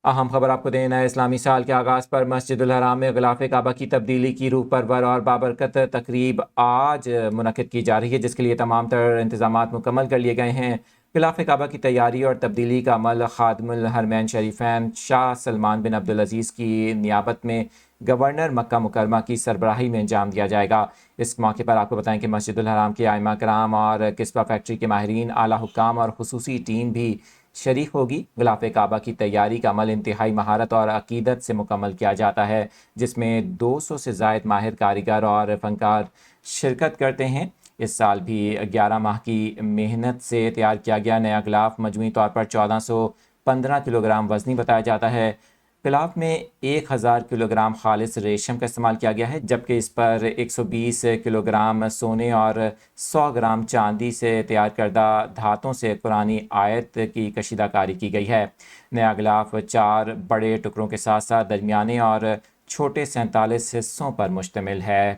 اہم خبر آپ کو دیں، نئے اسلامی سال کے آغاز پر مسجد الحرام میں غلاف کعبہ کی تبدیلی کی روح پرور اور بابرکت تقریب آج منعقد کی جا رہی ہے، جس کے لیے تمام تر انتظامات مکمل کر لیے گئے ہیں۔ غلاف کعبہ کی تیاری اور تبدیلی کا عمل خادم الحرمین شریفین شاہ سلمان بن عبدالعزیز کی نیابت میں گورنر مکہ مکرمہ کی سربراہی میں انجام دیا جائے گا۔ اس موقع پر آپ کو بتائیں کہ مسجد الحرام کے ائمہ کرام اور قصبہ فیکٹری کے ماہرین، اعلیٰ حکام اور خصوصی ٹیم بھی شریک ہوگی۔ غلاف کعبہ کی تیاری کا عمل انتہائی مہارت اور عقیدت سے مکمل کیا جاتا ہے، جس میں 200 سے زائد ماہر کاریگر اور فنکار شرکت کرتے ہیں۔ اس سال بھی 11 ماہ کی محنت سے تیار کیا گیا نیا غلاف مجموعی طور پر 1415 کلوگرام وزنی بتایا جاتا ہے۔ غلاف میں 1000 کلوگرام خالص ریشم کا استعمال کیا گیا ہے، جبکہ اس پر 120 کلوگرام سونے اور 100 گرام چاندی سے تیار کردہ دھاتوں سے قرآنی آیت کی کشیدہ کاری کی گئی ہے۔ نیا غلاف 4 بڑے ٹکڑوں کے ساتھ ساتھ درمیانے اور چھوٹے 47 حصوں پر مشتمل ہے۔